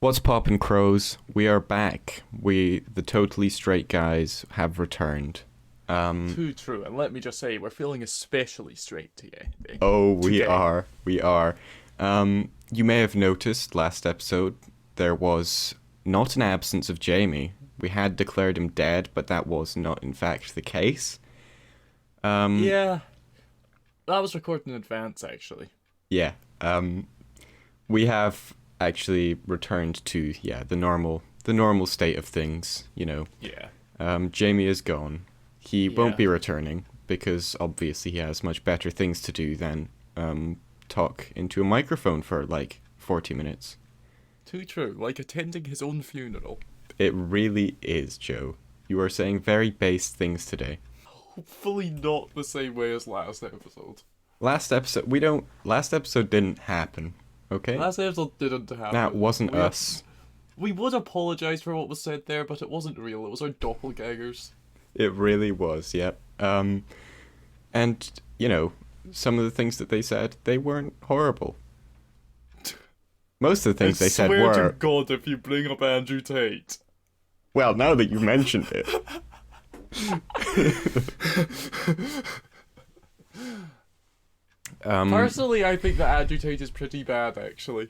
What's poppin', crows? We are back. The totally straight guys, have returned. Um, Too true, and let me just say, we're feeling especially straight today. oh, we Today. are. We are. You may have noticed last episode there was not an absence of Jamie. We had declared him dead, but that was not, in fact, the case. Um, Yeah, that was recorded in advance, actually. yeah. We have actually returned to the normal state of things. Yeah, Jamie is gone. He won't yeah. be returning because obviously he has much better things to do than talk into a microphone for like 40 minutes. Too true, like attending his own funeral. It really is, Joe. You are saying very base things today. Hopefully not the same way as last episode. Last episode didn't happen, okay? Last episode didn't That happen. wasn't us. We would apologise for what was said there, but it wasn't real. It was our doppelgangers. It really was, yep. And, some of the things that they said, they weren't horrible. Most of the things they said swear were. to God if you bring up Andrew Tate. Well, now that you mentioned it. Personally, I think that Andrew Tate is pretty bad, actually.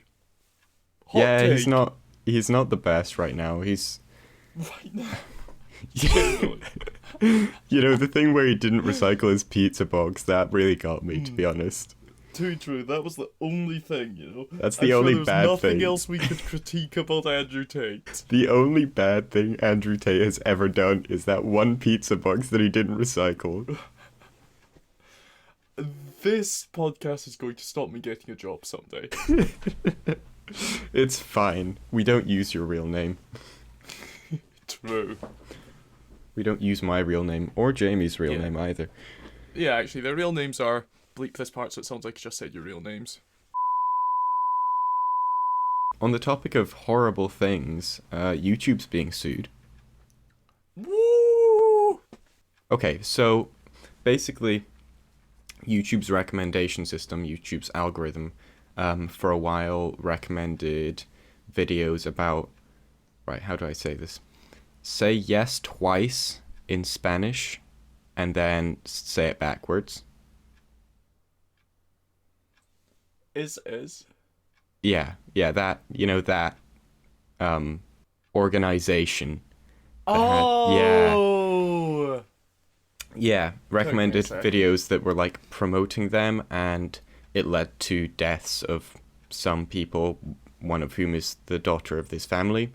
Hot Yeah, take. he's not the best right now. He's Right now. the thing where he didn't recycle his pizza box, that really got me, to be honest. Too true. That was the only thing. That's I'm the sure only there was bad nothing thing. else we could critique about Andrew Tate. The only bad thing Andrew Tate has ever done is that one pizza box that he didn't recycle. This podcast is going to stop me getting a job someday. It's fine. We don't use your real name. True. We don't use my real name or Jamie's real Yeah. name either. Yeah, actually, their real names are... Bleep this part so it sounds like you just said your real names. On the topic of horrible things, YouTube's being sued. Woo! Okay, so basically, YouTube's recommendation system, YouTube's algorithm, for a while recommended videos about. Right, how do I say this? Say yes twice in Spanish, and then say it backwards. Is. Yeah, that organization. that had- Oh! Yeah, recommended second. videos that were like promoting them, and it led to deaths of some people, one of whom is the daughter of this family,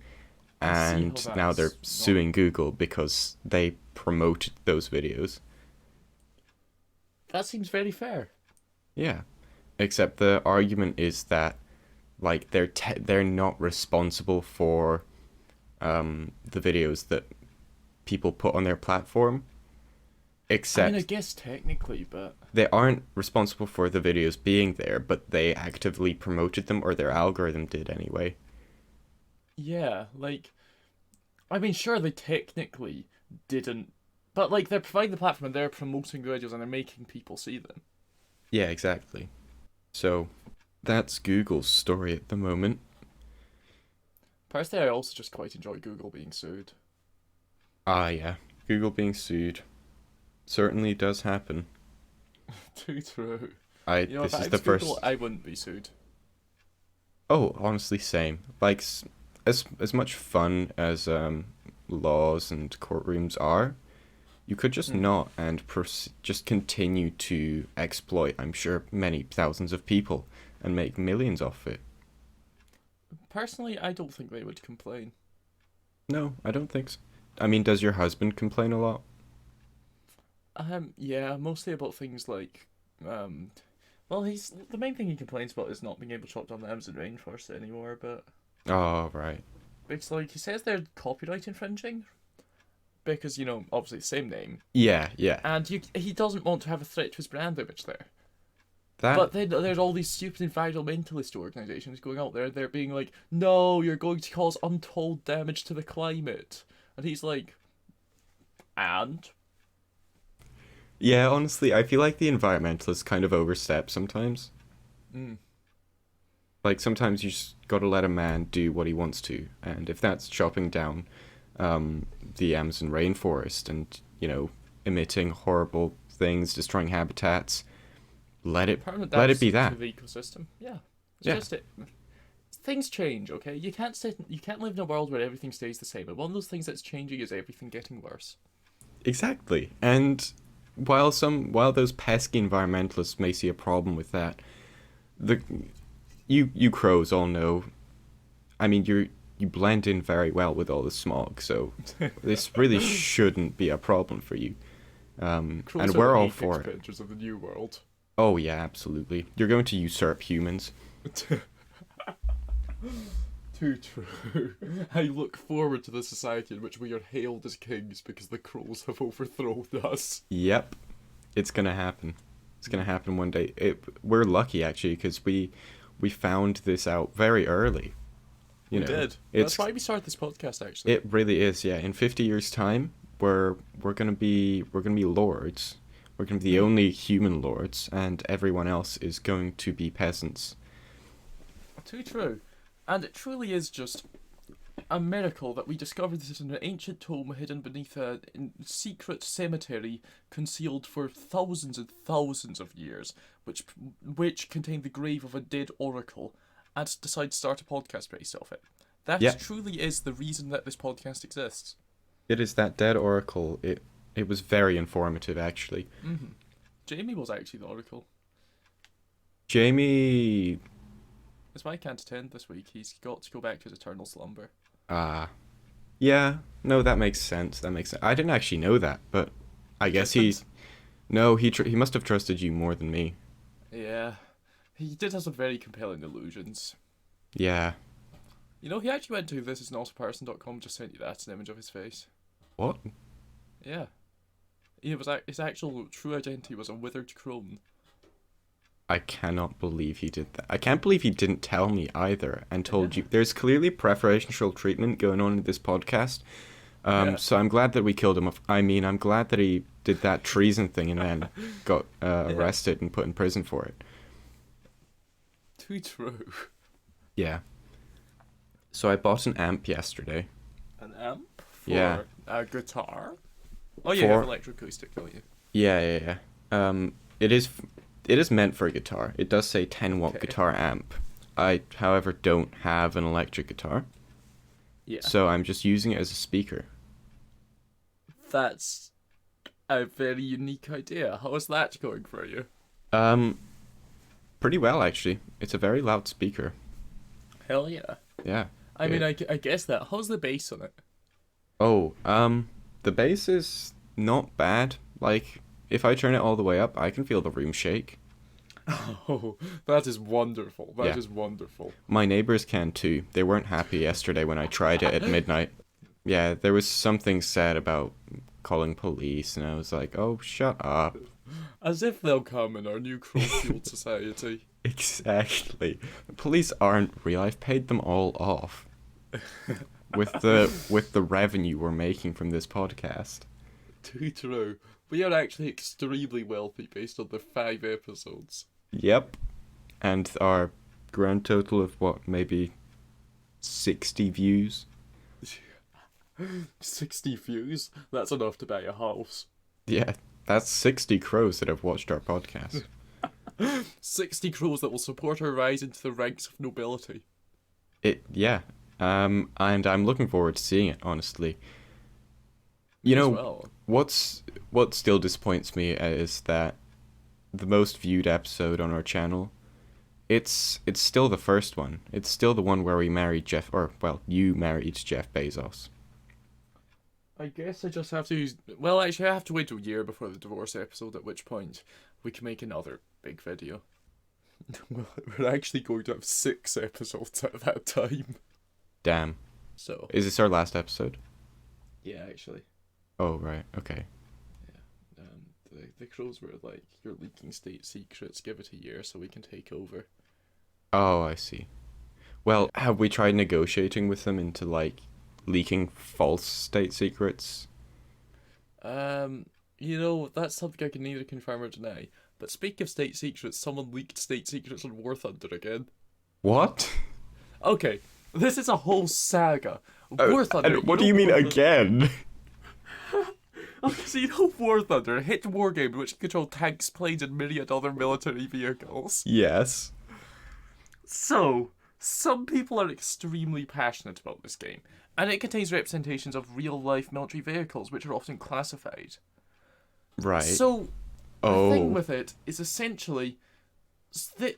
I see and how now they're that's not- suing Google because they promoted those videos. That seems very fair. Yeah, except the argument is that like they're not responsible for the videos that people put on their platform. Except I guess technically, but... they aren't responsible for the videos being there, but they actively promoted them, or their algorithm did anyway. Yeah, sure, they technically didn't, but they're providing the platform and they're promoting the videos and they're making people see them. Yeah, exactly. So that's Google's story at the moment. Personally, I also just quite enjoy Google being sued. Ah, yeah. Google being sued certainly does happen. Too true. This If I is was the first. Google, I wouldn't be sued. Oh, honestly, same. Like, as much fun as laws and courtrooms are, you could just not and just continue to exploit, I'm sure, many thousands of people and make millions off it. Personally, I don't think they would complain. No, I don't think so. I mean, does your husband complain a lot? Yeah, mostly about things like, well, the main thing he complains about is not being able to chop down the Amazon rainforest anymore, but Oh, right. it's he says they're copyright infringing, because, obviously the same name, Yeah, yeah. and he doesn't want to have a threat to his brand image there. That But then there's all these stupid environmentalist organisations going out there, they're being like, no, you're going to cause untold damage to the climate. And he's like, and? Yeah, honestly, I feel like the environmentalists kind of overstep sometimes. Mm. Like sometimes you just gotta let a man do what he wants to, and if that's chopping down the Amazon rainforest and emitting horrible things, destroying habitats, let it Permanent let it damage be to that. the ecosystem. Yeah, it's Yeah, just it. Things change, okay? You can't live in a world where everything stays the same. And one of those things that's changing is everything getting worse. exactly. And while those pesky environmentalists may see a problem with that, the you crows all know. I mean, you blend in very well with all the smog, so this really shouldn't be a problem for you. Crows And are we're the all apex for it. predators of the new world. Oh yeah, absolutely. You're going to usurp humans. Too true. I look forward to the society in which we are hailed as kings because the crows have overthrown us. Yep, it's gonna happen. It's gonna happen one day. We're lucky actually because we found this out very early. We did. It's That's why we started this podcast, actually. it really is. Yeah, in 50 years' time, we're gonna be lords. We're gonna be the only human lords, and everyone else is going to be peasants. Too true. And it truly is just a miracle that we discovered this in an ancient tomb hidden beneath a secret cemetery concealed for thousands and thousands of years, which contained the grave of a dead oracle, and decided to start a podcast based off it. That Yeah. truly is the reason that this podcast exists. It is that dead oracle. It was very informative actually. Jamie was actually the oracle. Jamie. It's my count to 10 this week. He's got to go back to his eternal slumber. Yeah, no, that makes sense. That makes sense. I didn't actually know that, but I guess Didn't? he must have trusted you more than me. Yeah. He did have some very compelling illusions. Yeah. You know, he actually went to thisisnotaperson.com, just sent you that, an image of his face. What? Yeah. His actual true identity was a withered crone. I cannot believe he did that. I can't believe he didn't tell me either and told Yeah. you. There's clearly preferential treatment going on in this podcast. Yeah. So I'm glad that we killed him. I mean, I'm glad that he did that treason thing and then got arrested and put in prison for it. Too true. Yeah. So I bought an amp yesterday. An amp? For Yeah. a guitar? Oh, yeah, you have For- electroacoustic, don't you? Yeah. It is meant for a guitar. It does say 10-watt Okay. guitar amp. I, however, don't have an electric guitar, Yeah. so I'm just using it as a speaker. That's a very unique idea. How is that going for you? Pretty well actually. It's a very loud speaker. Hell yeah. Yeah. I mean, I guess that. How's the bass on it? Oh, the bass is not bad. Like, if I turn it all the way up, I can feel the room shake. Oh, that is wonderful. That is Yeah. wonderful. My neighbors can too. They weren't happy yesterday when I tried it at midnight. Yeah, there was something said about calling police, and I was like, oh, shut up. As if they'll come in our new crow-fueled society. Exactly. The police aren't real. I've paid them all off. With the revenue we're making from this podcast. Too true. We are actually extremely wealthy based on the 5 episodes. Yep. And our grand total of what, maybe 60 views? 60 views? That's enough to buy a house. Yeah, that's 60 crows that have watched our podcast. 60 crows that will support our rise into the ranks of nobility. Yeah. And I'm looking forward to seeing it, honestly. You Me as know, well. what still disappoints me is that the most viewed episode on our channel, it's still the first one. It's still the one where we married you married Jeff Bezos. I guess I just have to... Well, actually, I have to wait a year before the divorce episode, at which point we can make another big video. We're actually going to have 6 episodes at that time. Damn. So, Is this our last episode? yeah, actually. Oh, right. Okay. The crows were like, you're leaking state secrets, give it a year so we can take over. Oh, I see. Well, have we tried negotiating with them into, like, leaking false state secrets? You know, that's something I can neither confirm or deny. But speak of state secrets, someone leaked state secrets on War Thunder again. What? Okay, this is a whole saga. War Thunder. And what do you mean War Thunder- again? Okay, so you know War Thunder, a hit war game in which you control tanks, planes, and myriad other military vehicles. Yes. So, some people are extremely passionate about this game, and it contains representations of real-life military vehicles, which are often classified. Right. So, the thing Oh. with it is essentially,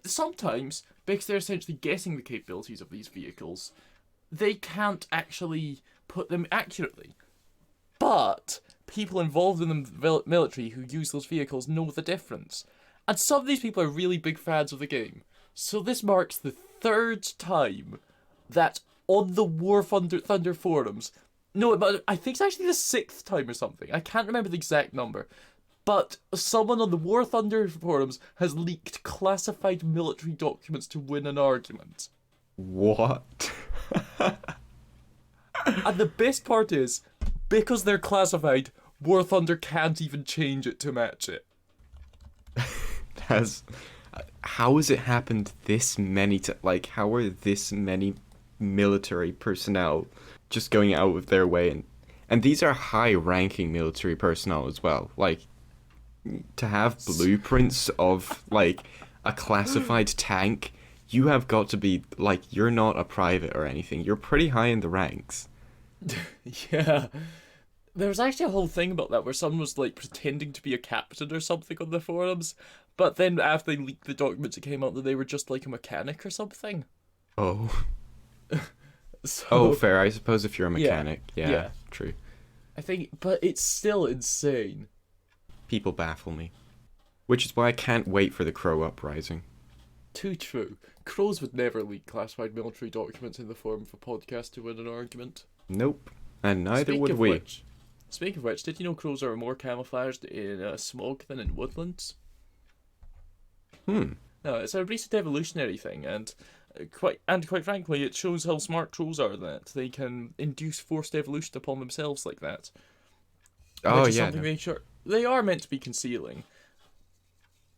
sometimes, because they're essentially guessing the capabilities of these vehicles, they can't actually put them accurately. But people involved in the military who use those vehicles know the difference. And some of these people are really big fans of the game. So this marks the third time that on the War Thunder forums, no, but I think it's actually the sixth time or something. I can't remember the exact number. But someone on the War Thunder forums has leaked classified military documents to win an argument. What? And the best part is, because they're classified, War Thunder can't even change it to match it. Has how has it happened this many like how are this many military personnel just going out of their way and these are high ranking military personnel as well, like to have blueprints of like a classified tank, you have got to be like, you're not a private or anything, you're pretty high in the ranks. Yeah. There was actually a whole thing about that where someone was like pretending to be a captain or something on the forums, but then after they leaked the documents, it came out that they were just like a mechanic or something. Oh. So, Oh, fair. I suppose if you're a Yeah, mechanic, yeah. True. I think, but it's still insane. People baffle me, which is why I can't wait for the Crow Uprising. Too true. Crows would never leak classified military documents in the form of a podcast to win an argument. Nope, and neither Speaking would of we. speaking of which, did you know crows are more camouflaged in smog than in woodlands? Hmm. No, it's a recent evolutionary thing, and quite frankly, it shows how smart crows are that they can induce forced evolution upon themselves like that. Oh Which is yeah. something No. they are meant to be concealing,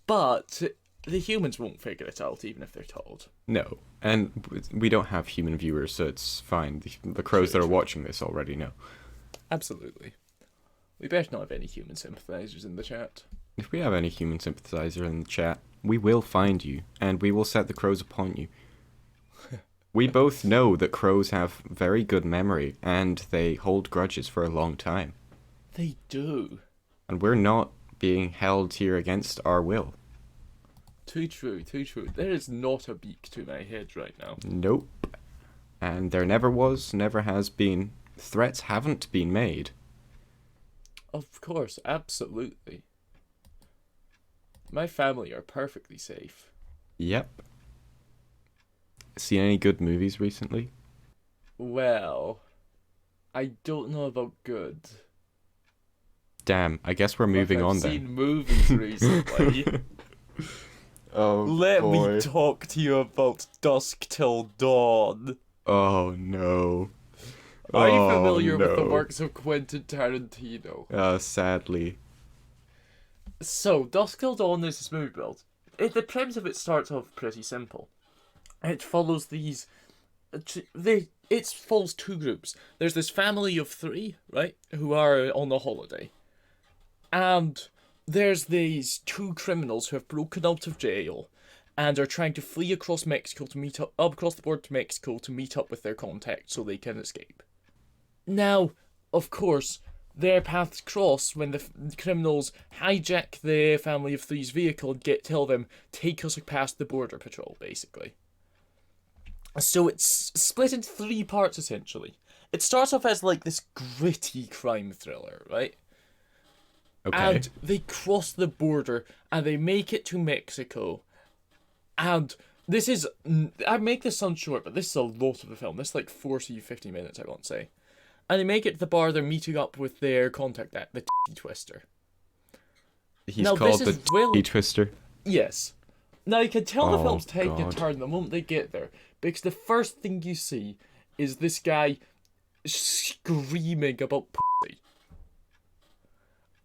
but the humans won't figure it out even if they're told. No, and we don't have human viewers, so it's fine. The crows that are watching this already know. Absolutely. We better not have any human sympathizers in the chat. If we have any human sympathizer in the chat, we will find you, and we will set the crows upon you. We both know that crows have very good memory, and they hold grudges for a long time. They do. And we're not being held here against our will. Too true, too true. There is not a beak to my head right now. Nope. And there never was, never has been. Threats haven't been made. Of course, absolutely. My family are perfectly safe. Yep. Seen any good movies recently? Well, I don't know about good. Damn, I guess we're moving But I've on then. seen movies recently. Oh, Let boy. me talk to you about Dusk Till Dawn. Oh, no. Are you Oh, familiar with the no. works of Quentin Tarantino? Sadly. So, Dusk Till Dawn is this movie build. The premise of it starts off pretty simple. It follows these... It follows two groups. There's this family of three, right, who are on a holiday. And there's these two criminals who have broken out of jail and are trying to flee across Mexico to meet up across the border to Mexico to meet up with their contact so they can escape. Now, of course, their paths cross when the criminals hijack the family of three's vehicle and tell them, take us past the border patrol, basically. So it's split into three parts, essentially. It starts off as like this gritty crime thriller, right? Okay. And they cross the border and they make it to Mexico. And this is... I make this sound short, but this is a lot of the film. This is like 40, 50 minutes, I won't say. And they make it to the bar, they're meeting up with their contact, the Twister. He's now, called this the is really- Twister. Yes. Now you can tell the Oh, film's taking a God. turn the moment they get there, because the first thing you see is this guy screaming about pussy.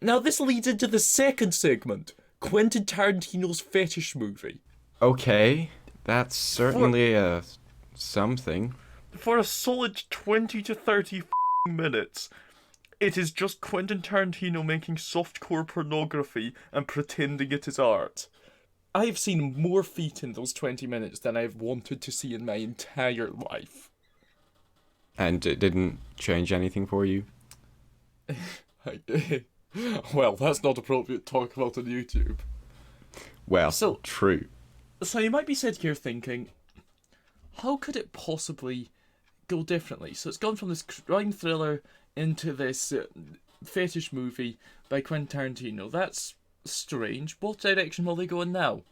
Now this leads into the second segment, Quentin Tarantino's fetish movie. Okay. That's certainly a something. For a solid 20 to 30 minutes, it is just Quentin Tarantino making softcore pornography and pretending it is art. I've seen more feet in those 20 minutes than I've wanted to see in my entire life. And it didn't change anything for you? Well, that's not appropriate to talk about on YouTube. Well, So- true. So you might be sitting here thinking, how could it possibly go differently? So it's gone from this crime thriller into this fetish movie by Quentin Tarantino. That's strange. What direction will they go in now?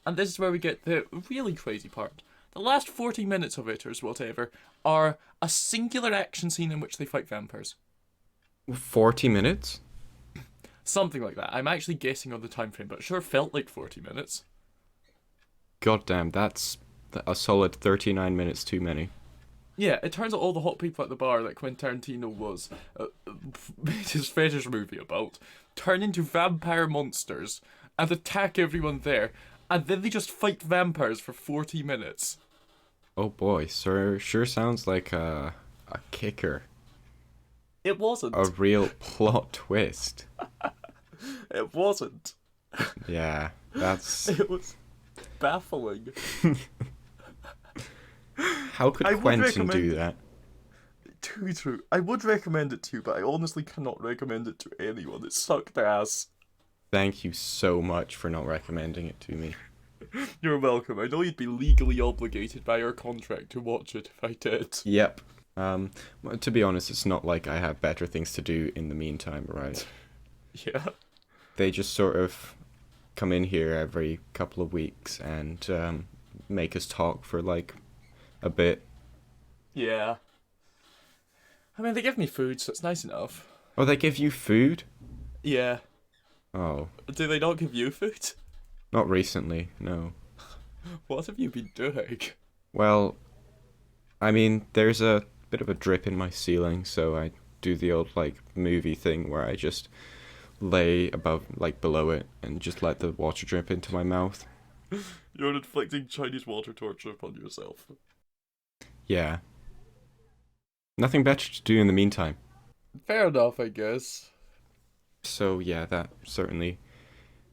And this is where we get the really crazy part. The last 40 minutes of it, or whatever, are a singular action scene in which they fight vampires. 40 minutes? Something like that. I'm actually guessing on the time frame, but it sure felt like 40 minutes. God damn, that's a solid 39 minutes too many. Yeah, it turns out all the hot people at the bar that Quentin Tarantino was made his fetish movie about turn into vampire monsters and attack everyone there, and then they just fight vampires for 40 minutes. Oh boy, sure sounds like a kicker. It wasn't. A real plot twist. It wasn't. Yeah, that's... It was baffling. How could I would Quentin recommend do it. that? Too true. I would recommend it to you, but I honestly cannot recommend it to anyone. It sucked ass. Thank you so much for not recommending it to me. You're welcome. I know you'd be legally obligated by your contract to watch it if I did. Yep. Well, to be honest, it's not like I have better things to do in the meantime, right? Yeah. They just sort of come in here every couple of weeks and make us talk for like a bit. Yeah. I mean, they give me food, so it's nice enough. Oh, they give you food? Yeah. Oh, Do they not give you food? not recently, no. What have you been doing? Well, I mean, there's a bit of a drip in my ceiling, so I do the old like movie thing where I just lay above, like below it, and just let the water drip into my mouth. You're inflicting Chinese water torture upon yourself. Yeah. Nothing better to do in the meantime. Fair enough, I guess. So yeah, that certainly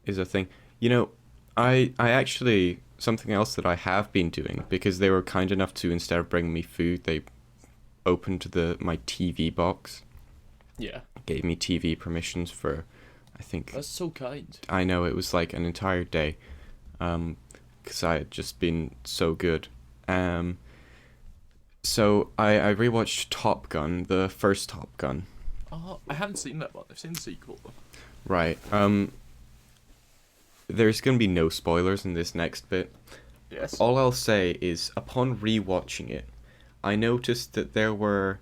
is a thing. You know, I actually, something else that I have been doing, because they were kind enough to, instead of bringing me food, they opened my TV box, Yeah. gave me TV permissions for, I think, That's so kind. I know it was like an entire day, because I had just been so good. So I rewatched Top Gun, the first Top Gun. Oh, I haven't seen that one. I've seen the sequel. Right. There's gonna be no spoilers in this next bit. Yes. All I'll say is, upon rewatching it, I noticed that there were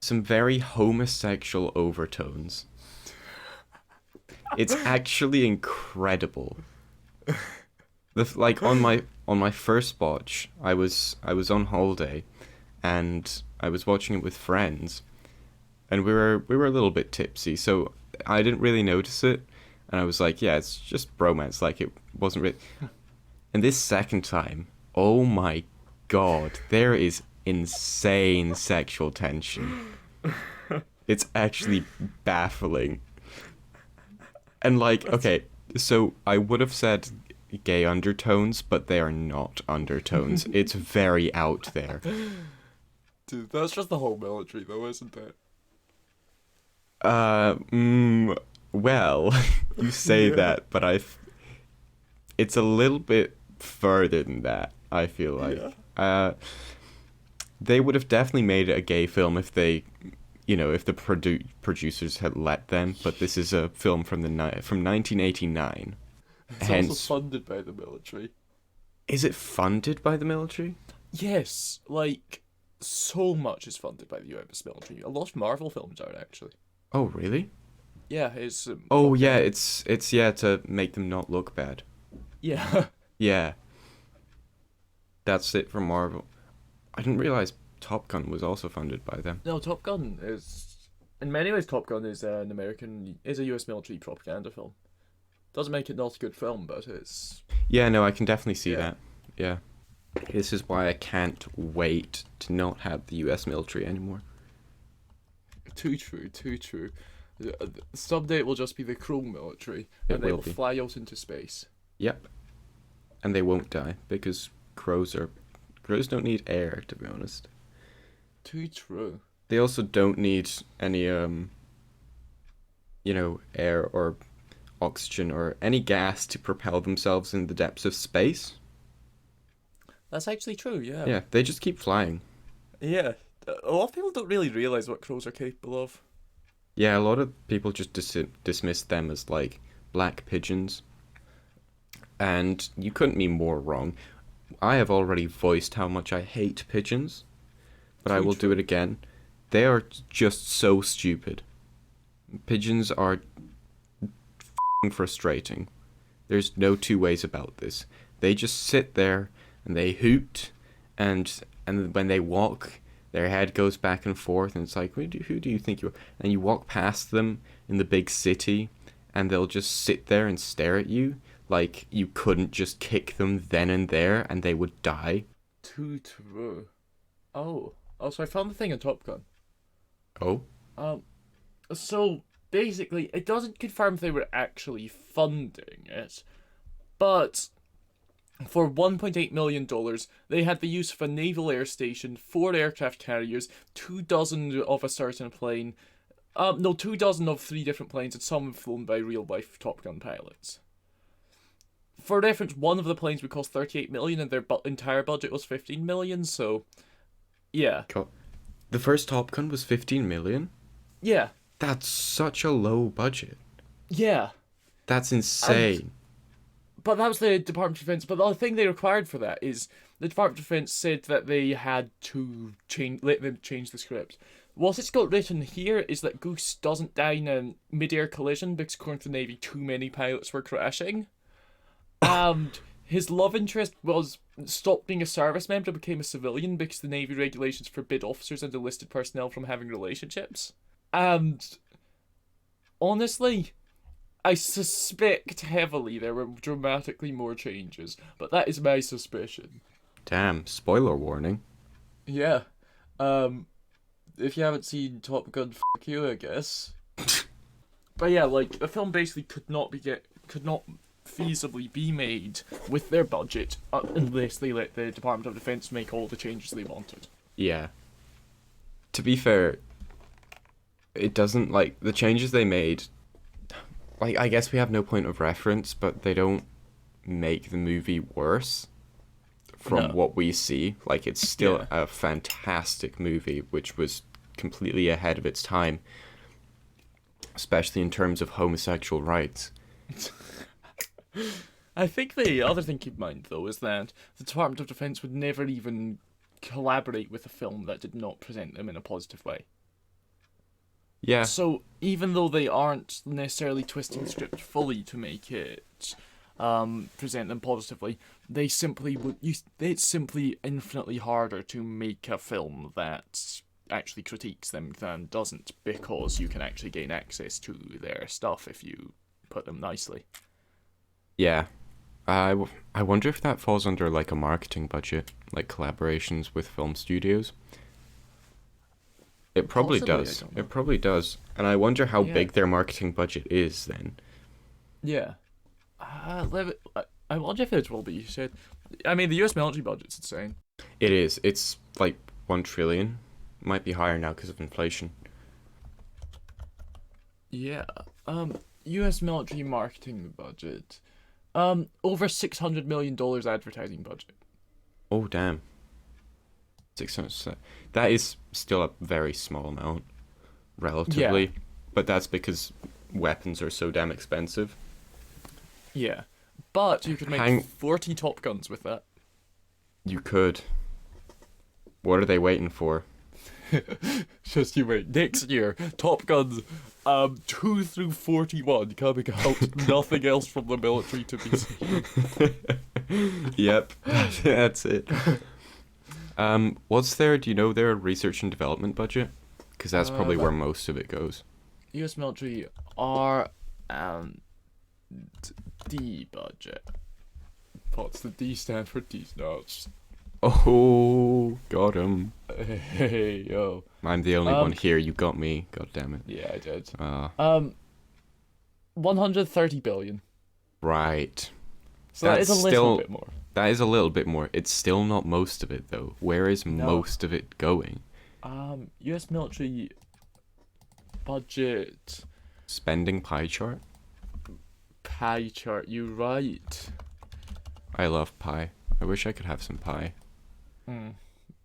some very homosexual overtones. It's actually incredible. Like on my first watch, I was on holiday, and I was watching it with friends, and we were a little bit tipsy, so I didn't really notice it, and I was like, yeah, it's just bromance, like it wasn't really. And this second time, oh my god, there is insane sexual tension. It's actually baffling. And like, okay, so I would have said gay undertones, but they are not undertones. It's very out there. Dude, that's just the whole military, though, isn't it? Well, you say that, but it's a little bit further than that, I feel like. Yeah. They would have definitely made it a gay film if they, if the producers had let them, but this is a film from 1989. It's Hence, also funded by the military. is it funded by the military? Yes, like, so much is funded by the US military. A lot of Marvel films are, actually. Oh, really? Yeah, it's... Oh, yeah, it's to make them not look bad. Yeah. Yeah. That's it from Marvel. I didn't realize Top Gun was also funded by them. No, Top Gun is... In many ways, Top Gun is a US military propaganda film. Doesn't make it not a good film, but it's... Yeah, no, I can definitely see Yeah. that. Yeah. This is why I can't wait to not have the US military anymore. Too true, too true. Someday it will just be the Chrome military, It and they will will be. fly out into space. Yep. And they won't die because crows don't need air, to be honest. Too true. They also don't need any air or oxygen or any gas to propel themselves in the depths of space. That's actually true, yeah. Yeah, they just keep flying. Yeah. A lot of people don't really realise what crows are capable of. Yeah, a lot of people just dismiss them as like black pigeons. And you couldn't be more wrong. I have already voiced how much I hate pigeons, but I Too will do true. it again. They are just so stupid. Pigeons are f***ing frustrating. There's no two ways about this. They just sit there and they hoot, and when they walk, their head goes back and forth, and it's like, who do you think you are? And you walk past them in the big city, and they'll just sit there and stare at you like you couldn't just kick them then and there, and they would die. Too true. Oh. Also, I found the thing in Top Gun. Oh, Um, so basically, it doesn't confirm if they were actually funding it, but for $1.8 million, they had the use of a naval air station, 4 aircraft carriers, 2 dozen of a certain plane, no, 2 dozen of 3 different planes, and some flown by real-life Top Gun pilots. For reference, one of the planes would cost 38 million, and their entire budget was 15 million. So, yeah, God. The first Top Gun was 15 million? yeah, That's such a low budget. yeah. That's insane. But that was the Department of Defense. But the thing they required for that is the Department of Defense said that they had to let them change the script. What it's got written here is that Goose doesn't die in a mid-air collision because, according to the Navy, too many pilots were crashing. And his love interest was stopped being a service member and became a civilian because the Navy regulations forbid officers and enlisted personnel from having relationships. And honestly, I suspect heavily there were dramatically more changes, but that is my suspicion. Damn, spoiler warning. Yeah. If you haven't seen Top Gun, fuck you, I guess. But yeah, like the film basically could not feasibly be made with their budget unless they let the Department of Defense make all the changes they wanted. Yeah. To be fair, it doesn't, like, the changes they made, like, I guess we have no point of reference, but they don't make the movie worse from No. what we see. Like, it's still Yeah. a fantastic movie, which was completely ahead of its time, especially in terms of homosexual rights. I think the other thing to keep in mind, though, is that the Department of Defense would never even collaborate with a film that did not present them in a positive way. Yeah, So even though they aren't necessarily twisting the script fully to make it present them positively, they simply would. It's simply infinitely harder to make a film that actually critiques them than doesn't, because you can actually gain access to their stuff if you put them nicely. yeah. I wonder if that falls under, like, a marketing budget, like collaborations with film studios. It probably Possibly, I does. don't know. It probably does. And I wonder how Yeah. big their marketing budget is then. Yeah. I wonder if it will be. Shit. I mean, the US military budget's insane. It is. It's like 1 trillion. Might be higher now because of inflation. Yeah. US military marketing budget. Over $600 million advertising budget. Oh, damn. 600. That is still a very small amount, relatively. But that's because weapons are so damn expensive. Yeah. But you could make 40 Top Guns with that. You could. What are they waiting for? Just you wait. Next year, Top Guns 2 through 41 coming out. Nothing else from the military to be seen. Yep, that's it. What's their, do you know their research and development budget? Because that's probably where most of it goes. US military R D budget. What's the D stand for? D's nuts. Oh, got him. Hey, yo. I'm the only one here. You got me. God damn it. Yeah, I did. 130 billion. Right. So that is a That's little still- bit more. That is a little bit more. It's still not most of it, though. Where is No. most of it going? U.S. military budget Spending pie chart? pie chart. You right. I love pie. I wish I could have some pie. Hmm.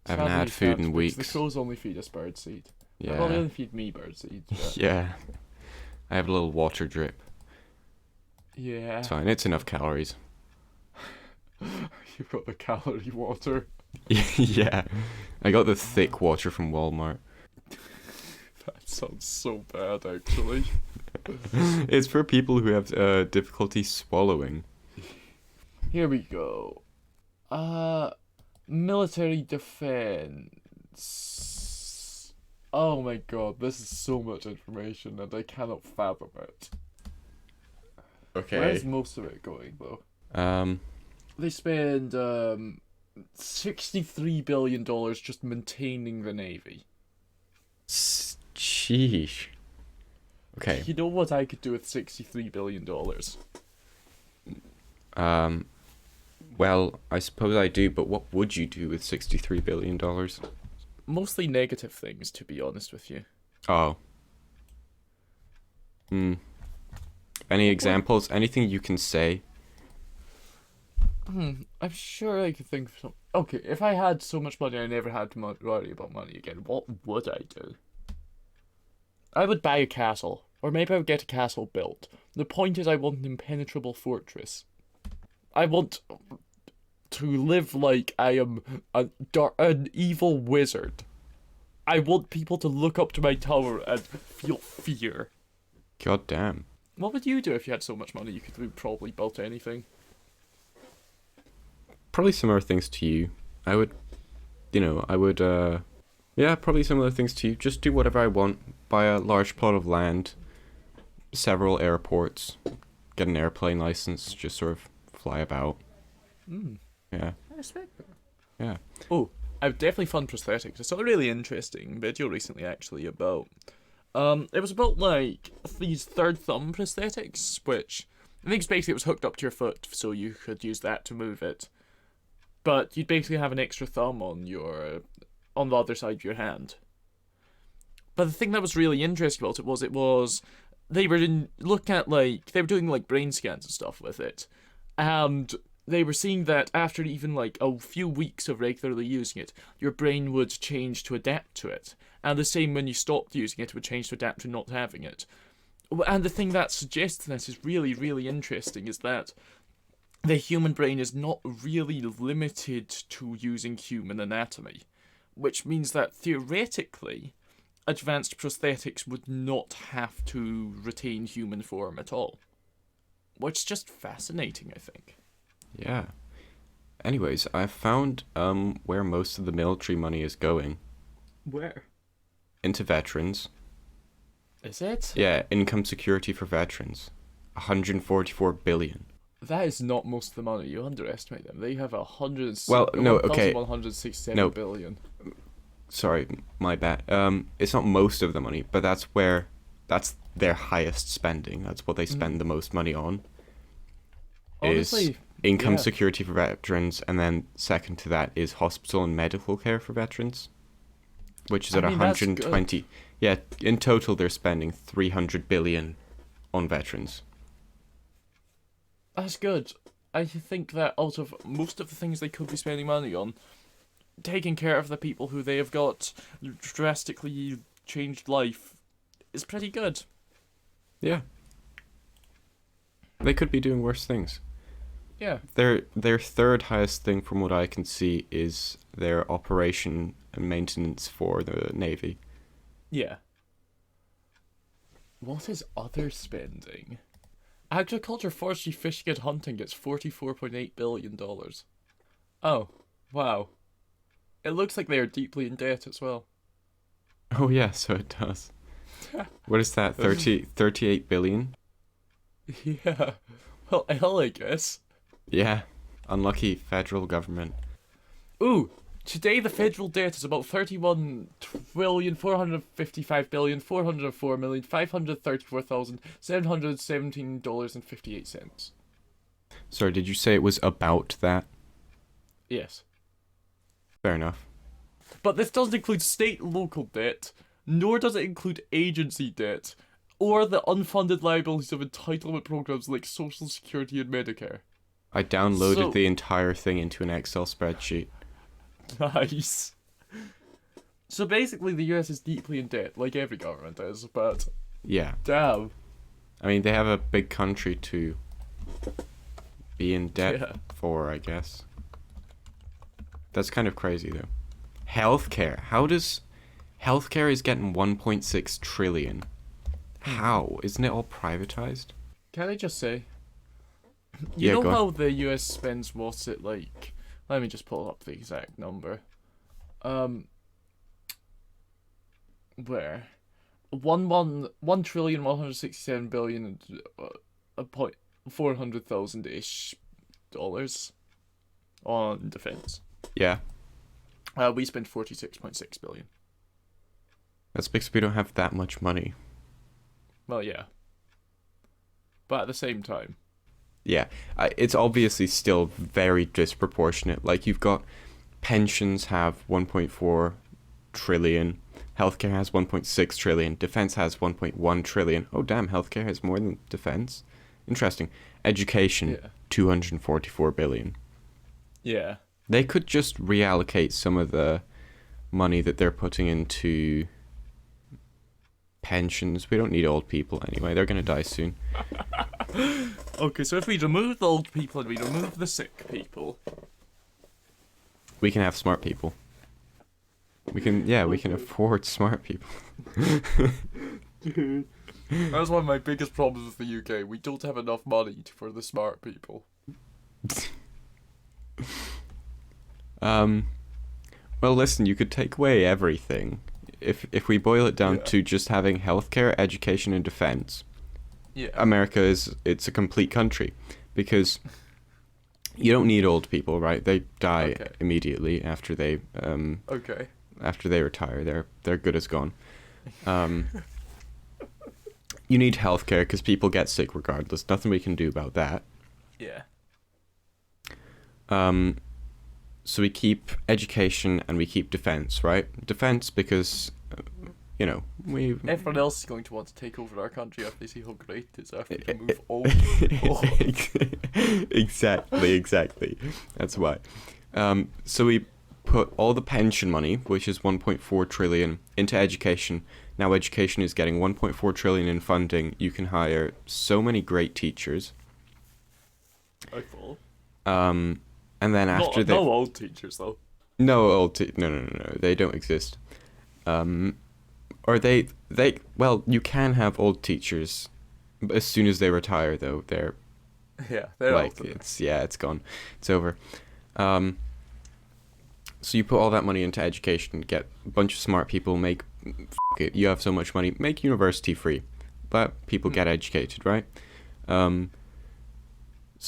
I haven't Sadly, had you food can't, in because weeks. The crows only feed us birdseed. Yeah. Well, they only feed me birdseed. But Yeah. I have a little water drip. yeah. It's fine. It's enough calories. You've got the calorie water. Yeah. I got the thick water from Walmart. That sounds so bad, actually. It's for people who have difficulty swallowing. Here we go. Military defense. Oh my god, this is so much information and I cannot fathom it. Where's most of it going, though? They spend $63 billion just maintaining the Navy. Sheesh. Okay. You know what I could do with $63 billion? Well, I suppose I do, but what would you do with $63 billion? Mostly negative things, to be honest with you. Oh. Any examples? Anything you can say? I'm sure I could think of some. Okay, if I had so much money I never had to worry about money again, what would I do? I would buy a castle. Or maybe I would get a castle built. The point is I want an impenetrable fortress. I want to live like I am an evil wizard. I want people to look up to my tower and feel fear. God damn. What would you do if you had so much money you could probably build anything? Probably similar things to you. I would, yeah, probably similar things to you. Just do whatever I want. Buy a large plot of land, several airports, get an airplane license, just sort of fly about. Yeah. I respect that. Yeah. Oh, I've definitely fund prosthetics. I saw a really interesting video recently, actually, about. It was about like these third thumb prosthetics, which I think basically it was hooked up to your foot, so you could use that to move it. But you'd basically have an extra thumb on the other side of your hand. But the thing that was really interesting about it was they were looking at they were doing like brain scans and stuff with it, and they were seeing that after even like a few weeks of regularly using it, your brain would change to adapt to it, and the same when you stopped using it, it would change to adapt to not having it. And the thing that suggests this is really, really interesting is that the human brain is not really limited to using human anatomy, which means that theoretically, advanced prosthetics would not have to retain human form at all. Which is just fascinating, I think. Yeah. Anyways, I found where most of the military money is going. Where? Into veterans. Is it? Yeah, income security for veterans. 144 billion. That is not most of the money. You underestimate them. They have Well, no, okay. 167 billion. Sorry, my bad. It's not most of the money, but that's their highest spending. That's what they spend the most money on. Honestly, is income yeah. security for veterans, and then second to that is hospital and medical care for veterans, which is at that's 120. Yeah, in total they're spending 300 billion on veterans. That's good. I think that out of most of the things they could be spending money on, taking care of the people who they have got drastically changed life is pretty good. Yeah. They could be doing worse things. Yeah. Their third highest thing from what I can see is their operation and maintenance for the Navy. Yeah. What is other spending? Agriculture, forestry, fishing, and hunting gets $44.8 billion. Oh, wow. It looks like they are deeply in debt as well. Oh yeah, so it does. What is that? 38 billion? Yeah. Well, hell, I guess. Yeah. Unlucky federal government. Ooh, today the federal debt is about 31,455,404,534,717.58. Sorry, did you say it was about that? Yes. Fair enough. But this doesn't include state and local debt, nor does it include agency debt, or the unfunded liabilities of entitlement programs like Social Security and Medicare. I downloaded So- the entire thing into an Excel spreadsheet. Nice. So basically, the US is deeply in debt, like every government is, but Yeah. damn. I mean, they have a big country to be in debt Yeah. for, I guess. That's kind of crazy, though. Healthcare. How does... Healthcare is getting 1.6 trillion. How? Isn't it all privatized? Can I just say, Yeah, you go know on. how the US spends, what's it like? Let me just pull up the exact number. Where? 1,167,000,000,000 and a point 400,000 ish dollars on defense. Yeah. We spend 46.6 billion. That's because we don't have that much money. Well, yeah. But at the same time, Yeah. It's obviously still very disproportionate. Like, you've got... Pensions have 1.4 trillion. Healthcare has 1.6 trillion. Defense has 1.1 trillion. Oh, damn, healthcare has more than defense. Interesting. Education, yeah. 244 billion. Yeah. They could just reallocate some of the money that they're putting into pensions. We don't need old people anyway. They're going to die soon. Okay, so if we remove the old people and we remove the sick people, We can have smart people. We can afford smart people. that's one of my biggest problems with the UK. We don't have enough money for the smart people. Well, listen, you could take away everything. If we boil it down Yeah. to just having healthcare, education, and defense, Yeah. America it's a complete country, because you don't need old people, right? They die Okay. immediately after they Okay. retire. They're good as gone. You need healthcare because people get sick regardless. Nothing we can do about that. Yeah. So we keep education and we keep defense, right? Defense because, we... Everyone else is going to want to take over our country after they see how great it is after we can move all people. Exactly. That's why. So we put all the pension money, which is 1.4 trillion, into education. Now education is getting 1.4 trillion in funding. You can hire so many great teachers. I thought. And then after No old teachers though. no, they don't exist. Or well, you can have old teachers, but as soon as they retire, though, they're Yeah, they're like, old. it's gone, it's over. So you put all that money into education, get a bunch of smart people, make, it, you have so much money, make university free, let people get educated, right? So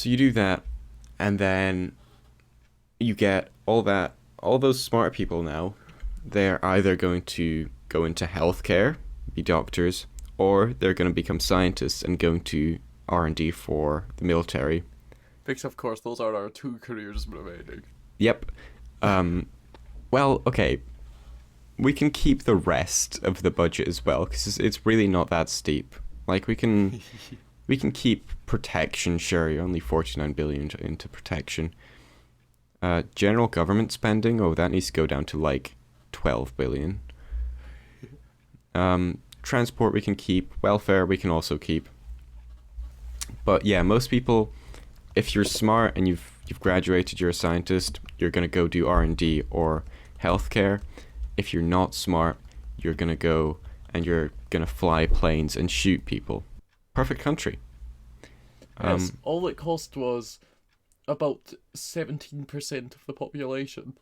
you do that, and then you get all those smart people now, they're either going to go into healthcare, be doctors, or they're going to become scientists and go into R&D for the military. Because of course those are our two careers remaining. Yep. Well, okay. We can keep the rest of the budget as well, because it's really not that steep. Like, we can keep protection, sure, you're only 49 billion into protection. General government spending, that needs to go down to like 12 billion. Transport we can keep, welfare we can also keep. But yeah, most people, if you're smart and you've graduated, you're a scientist, you're gonna go do R&D or healthcare. If you're not smart, you're gonna go and you're gonna fly planes and shoot people. Perfect country. Yes, all it cost was about 17% of the population.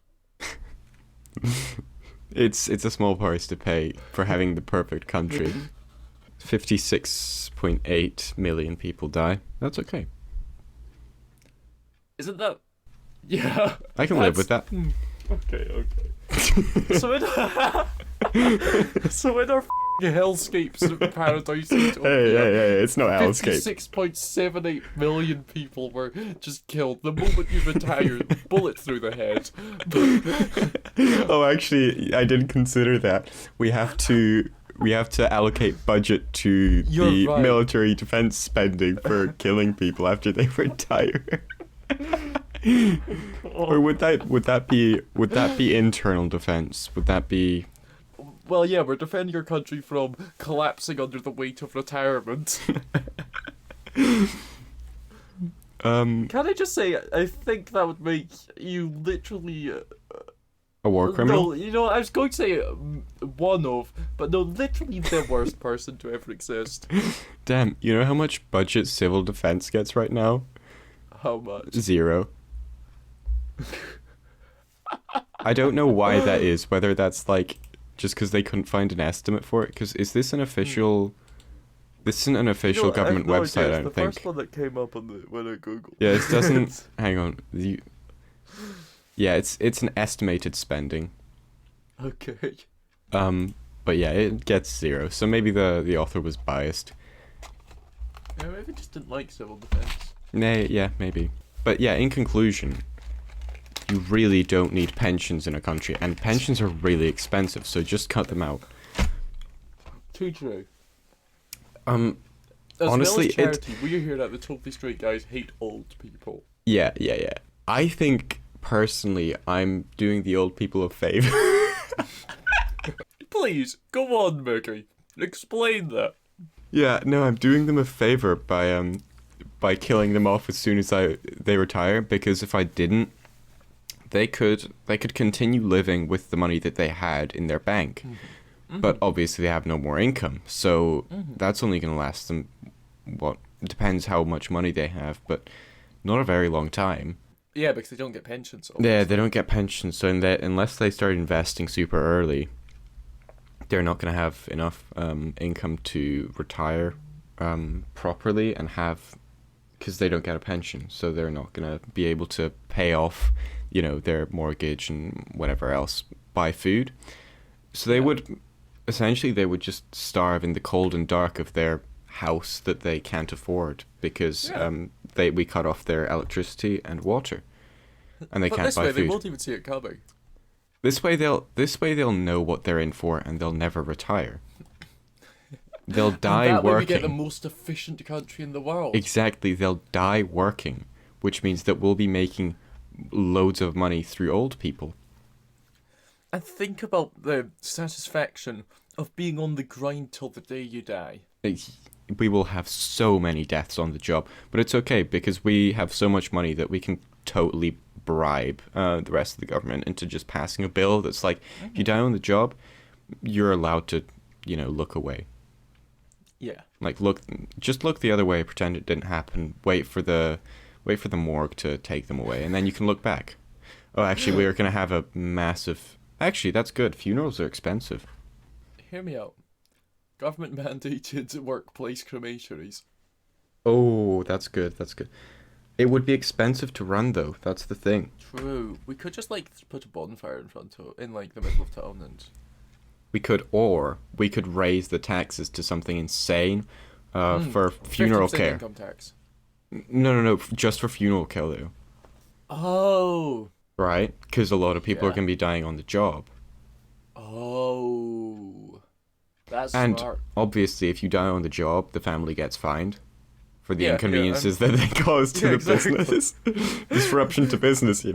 It's a small price to pay for having the perfect country. 56.8 million people die. That's okay. Isn't that Yeah. I can live with that. Okay. So in so in our hellscapes of Paradise Utopia, Hey, it's no hellscape. 56.78 million people were just killed the moment you retired. Bullet through the head. Oh, actually, I didn't consider that. We have to allocate budget to You're the right. military defense spending for killing people after they retire. Or would that be internal defense? Would that be Well, yeah, we're defending your country from collapsing under the weight of retirement. Can I just say, I think that would make you literally... a war criminal? No, you know, I was going to say one of, but no, literally the worst person to ever exist. Damn, you know how much budget civil defense gets right now? How much? 0. I don't know why that is, whether that's like just because they couldn't find an estimate for it, because is this an official... This isn't an official government website, I don't the think. first one that came up on when I googled. Yeah, it doesn't... Hang on. Yeah, it's an estimated spending. Okay. But yeah, it gets 0, so maybe the author was biased. Yeah, maybe just didn't like civil defense. Yeah, maybe. But yeah, in conclusion, you really don't need pensions in a country, and pensions are really expensive, so just cut them out. Too true. Honestly, well as charity, we here at the Totally Straight Guys hate old people. Yeah. I think, personally, I'm doing the old people a favour. Please, go on, Mickey. Explain that. Yeah, no, I'm doing them a favour by killing them off as soon as they retire, because if I didn't, they could continue living with the money that they had in their bank. But obviously they have no more income, so that's only going to last them, what, depends how much money they have, but not a very long time. Yeah, because they don't get pensions. Yeah, they don't get pensions, so unless they start investing super early, they're not going to have enough income to retire properly and have, because they don't get a pension, so they're not going to be able to pay off, their mortgage and whatever else, buy food. So they would... Essentially, they would just starve in the cold and dark of their house that they can't afford because we cut off their electricity and water, and they can't buy food. They won't even see it coming. This way they'll know what they're in for, and they'll never retire. They'll die that way working. we get the most efficient country in the world. Exactly, they'll die working, which means that we'll be making loads of money through old people. And think about the satisfaction of being on the grind till the day you die. We will have so many deaths on the job, but it's okay because we have so much money that we can totally bribe the rest of the government into just passing a bill that's like, if you die on the job, you're allowed to, look away. Yeah. Like just look the other way, pretend it didn't happen. Wait for the morgue to take them away, and then you can look back. Oh, actually, we're gonna have a massive. Actually, that's good. Funerals are expensive. Hear me out. Government mandated workplace crematories. Oh, that's good. That's good. It would be expensive to run, though. That's the thing. True. We could just put a bonfire in the middle of town and. We could raise the taxes to something insane, for funeral 50% care. Income tax. No, just for funeral care, though. Oh. Right? Because a lot of people are Yeah. going to be dying on the job. Oh. That's And smart. obviously, if you die on the job, the family gets fined for the Yeah, inconveniences that they cause to Yeah, the exactly. business. Disruption to business,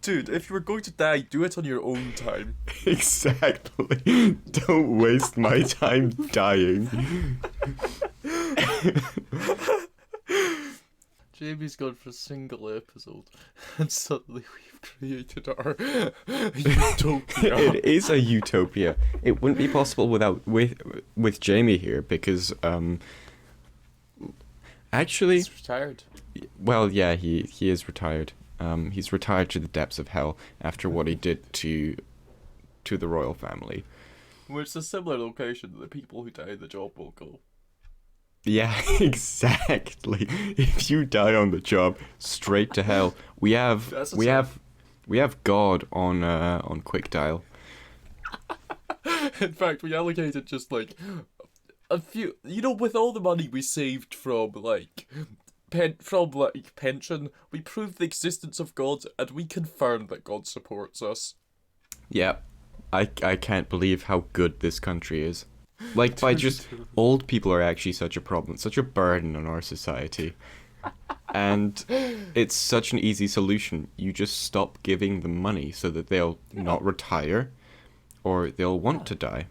Dude, if you were going to die, do it on your own time. Exactly. Don't waste my time dying. Jamie's gone for a single episode, and suddenly we've created our utopia. It is a utopia. It wouldn't be possible with Jamie here because actually, He's retired. well, yeah, he is retired. He's retired to the depths of hell after what he did to the royal family. Which is a similar location that the people who die in the job will go. Yeah, exactly. If you die on the job, straight to hell. We have That's a we tough. have we have God on quick dial. In fact, we allocated just like a few. You know, with all the money we saved from like pension, we proved the existence of God, and we confirmed that God supports us. Yeah. I can't believe how good this country is. Like by just True. old people are actually such a problem, such a burden on our society. And it's such an easy solution. You just stop giving them money so that they'll not retire or they'll want to die.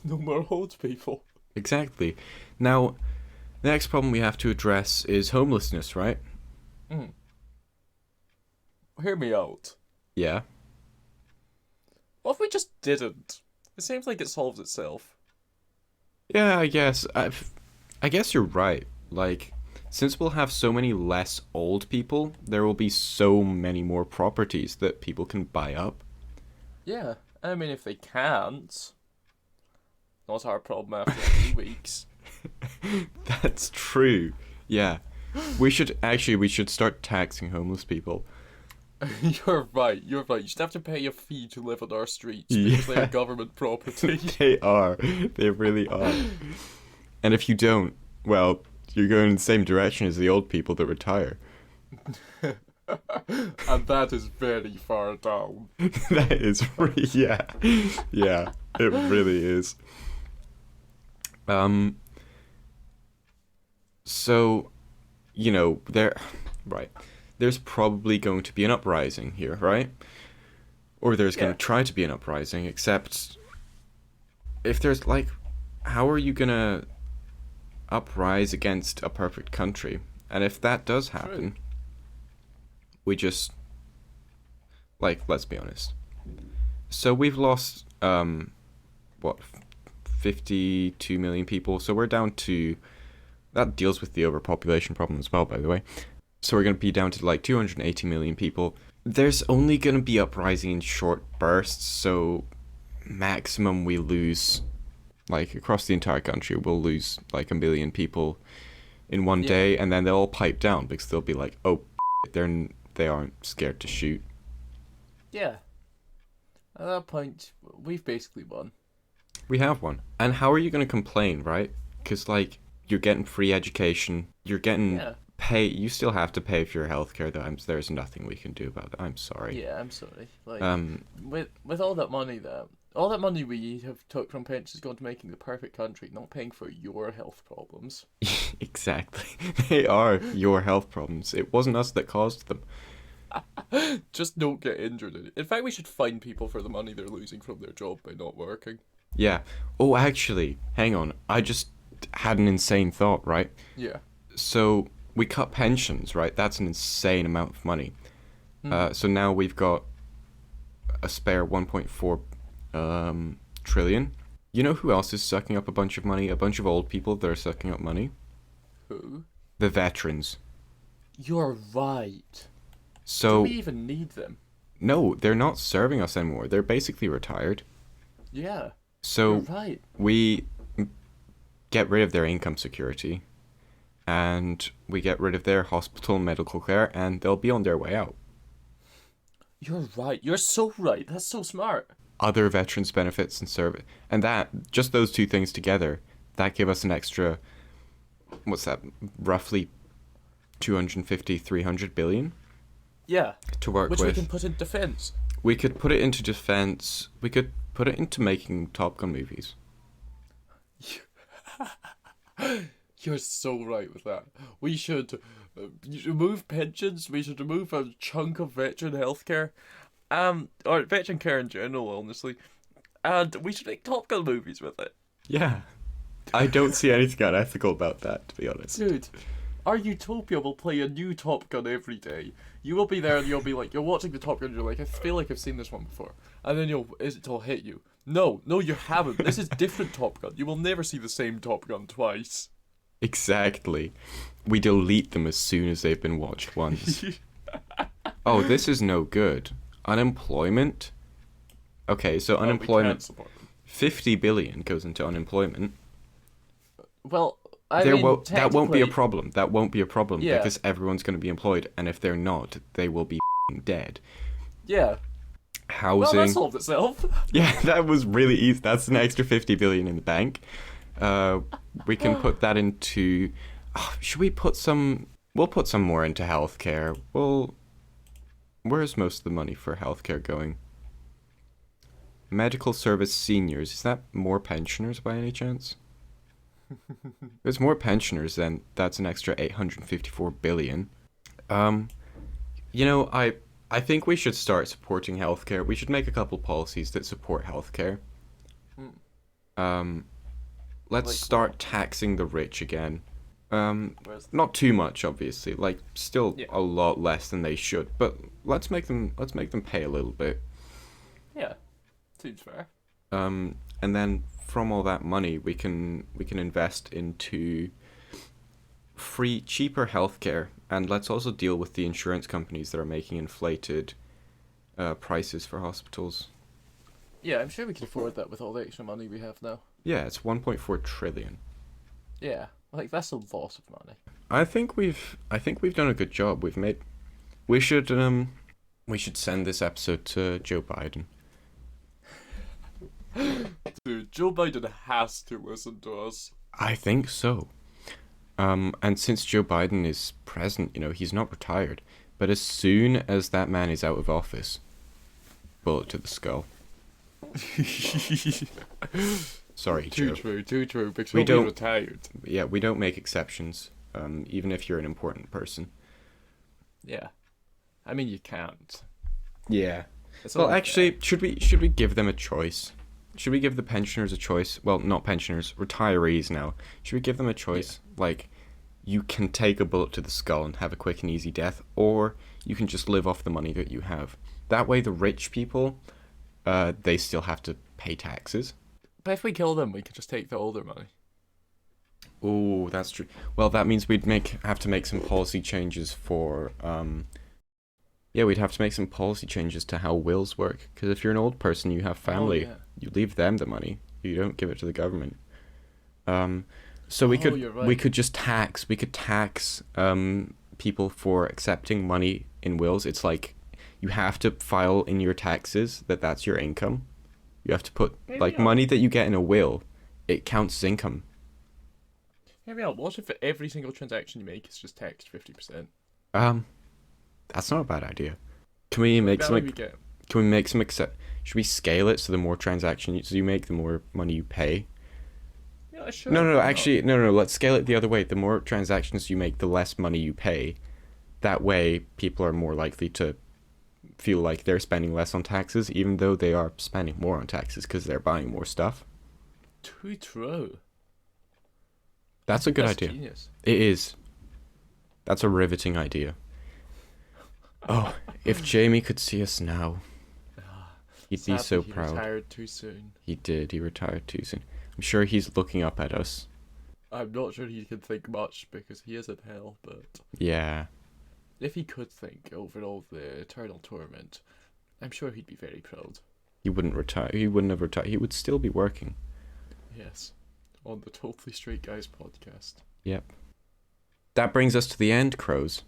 No more old people. Exactly. Now, the next problem we have to address is homelessness, right? Mm. Hear me out. Yeah. What if we just didn't? It seems like it solves itself. Yeah, I guess you're right. Like since we'll have so many less old people, there will be so many more properties that people can buy up. Yeah, I mean, if they can't, not our problem after 3 weeks. That's true. Yeah. We should start taxing homeless people. You're right. You're right. You should have to pay a fee to live on our streets because they Yeah. are government property. They are. They really are. And if you don't, well, you're going in the same direction as the old people that retire. And that is very far down. That is yeah. Yeah, it really is. Um so, right. There's probably going to be an uprising here, right? Or there's going Yeah, to try to be an uprising, except if there's like how are you going to uprise against a perfect country? And if that does true. happen, we just like let's be honest. So we've lost what 52 million people. So we're down to that deals with the overpopulation problem as well, by the way. So we're going to be down to like 280 million people. There's only going to be uprising in short bursts, so maximum we lose like across the entire country we'll lose like a million people in one Yeah, day and then they'll all pipe down because they'll be like, "Oh, they aren't scared to shoot." yeah. At that point, we've basically won. We have one. And how are you going to complain, right? Cuz like you're getting free education, you're getting Yeah, pay you still have to pay for your healthcare though. There's nothing we can do about that. I'm sorry. yeah. I'm sorry. Like Um with all that money we have took from pensions gone to making the perfect country, not paying for your health problems. exactly. They are your health problems. It wasn't us that caused them. Just don't get injured in it. In fact, we should fine people for the money they're losing from their job by not working. Yeah. Oh, actually, hang on. I just had an insane thought, right? Yeah. So we cut pensions, right? That's an insane amount of money. Hmm. So now we've got a spare 1.4 trillion. You know who else is sucking up a bunch of money? A bunch of old people that are sucking up money? Who? The veterans. You're right. Do we So, even need them? no, they're not serving us anymore. They're basically retired. Yeah. You're So right. we get rid of their income security and we get rid of their hospital and medical care and they'll be on their way out. You're right. You're so right. That's so smart. Other veterans benefits and service and that just those two things together that give us an extra what's that roughly 250 300 billion Yeah. to work Which we with. can put in defense. We could put it into defense. We could put it into making Top Gun movies. You're so right with that. We should remove pensions. We should remove a chunk of veteran healthcare, or veteran care in general, honestly. And we should make Top Gun movies with it. Yeah. I don't see anything unethical about that, to be honest. Dude, our utopia will play a new Top Gun every day. You will be there and you'll be like, you're watching the Top Gun and you're like, I feel like I've seen this one before. And then it'll hit you. No, you haven't. This is different Top Gun. You will never see the same Top Gun twice. Exactly. We delete them as soon as they've been watched once. Oh, this is no good. Unemployment? Okay, so We can't unemployment. support them. 50 billion goes into unemployment. Well, I There mean, won't that won't be a technically, problem. That won't be a problem yeah, because everyone's going to be employed, and if they're not, they will be dead. yeah. Well, that Housing. solved itself. Yeah, that was really easy. That's an extra 50 billion in the bank. Uh, we can put that into. Should we put some? We'll put some more into healthcare. Where's most of the money for healthcare going? Medical service seniors. Is that more pensioners by any chance? There's more pensioners, then that's an extra 854 billion. Um, I think we should start supporting healthcare. We should make a couple policies that support healthcare. Hmm. Um, let's Like start what? taxing the rich again. Where's Not too much, obviously. Like, still yeah, a lot less than they should, but let's make them pay a little bit. yeah. Seems fair. And then from all that money, we can invest into free, cheaper healthcare, and let's also deal with the insurance companies that are making inflated prices for hospitals. Yeah, I'm sure we can afford that with all the extra money we have now. Yeah, it's 1.4 trillion. Yeah, like that's a lot of money. I think we've done a good job. We should send this episode to Joe Biden. Dude, Joe Biden has to listen to us. I think so. And since Joe Biden is president, he's not retired. But as soon as that man is out of office, bullet to the skull. Sorry, Too Joe. true, too true. Because We we'll be don't- retired. Yeah, we don't make exceptions, even if you're an important person. Yeah, I mean you can't. Yeah. It's Well, only actually, should we give them a choice? Should we give the pensioners a choice? Well, not pensioners, retirees now. Should we give them a choice? Like, you can take a bullet to the skull and have a quick and easy death, or you can just live off the money that you have. That way, the rich people, they still have to pay taxes. But if we kill them, we could just take all their money. Oh, that's true. Well, that means we'd have to make some policy changes for yeah, we'd have to make some policy changes to how wills work. Because if you're an old person, you have family, Oh, yeah. you leave them the money. You don't give it to the government. So we Oh, could you're we right. could just tax people for accepting money in wills. It's like you have to file in your taxes that's your income. You have to put Maybe like I'll- money that you get in a will. It counts as income. Hear me out. What if every single transaction you make is just taxed 50%? That's not a bad idea. Can we make That some? way we get. Can we make some accept? Should we scale it so the more transactions you make, the more money you pay? Yeah, sure. No. why not? Actually, no. Let's scale it the other way. The more transactions you make, the less money you pay. That way, people are more likely to feel like they're spending less on taxes, even though they are spending more on taxes because they're buying more stuff. Too true. That's a good That's idea. Genius. It is. That's a riveting idea. Oh, if Jamie could see us now, he'd be Sadly, so he proud. retired too soon. He did. He retired too soon. I'm sure he's looking up at us. I'm not sure he can think much because he is in hell, but Yeah. if he could think over all the eternal torment, I'm sure he'd be very proud. He wouldn't retire. He wouldn't have retired. He would still be working. Yes. On the Totally Straight Guys podcast. Yep. That brings us to the end, Crows.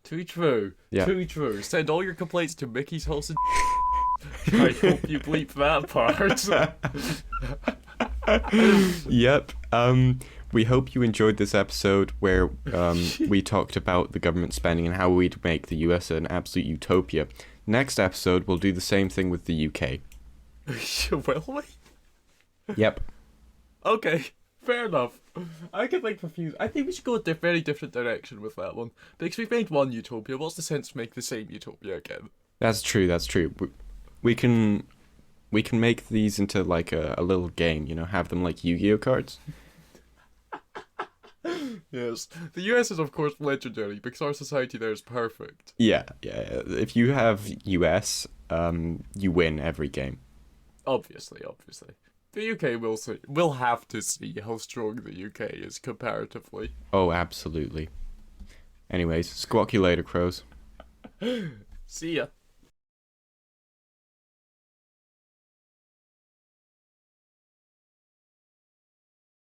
Too true. Yeah. Too true. Send all your complaints to Mickey's House and I hope you bleep that part. Yep. We hope you enjoyed this episode where we talked about the government spending and how we'd make the US an absolute utopia. Next episode, we'll do the same thing with the UK. Will we? Yep. Okay, fair enough. I get like confused. I think we should go a very different direction with that one. Because we've made one utopia, what's the sense to make the same utopia again? That's true. That's true. We can make these into like a little game. Have them like Yu-Gi-Oh cards. Yes. The US is of course legendary because our society there is perfect. Yeah. If you have US, you win every game. Obviously. The UK will see. We'll have to see how strong the UK is comparatively. Oh, absolutely. Anyways, squawk you later, Crows. See ya.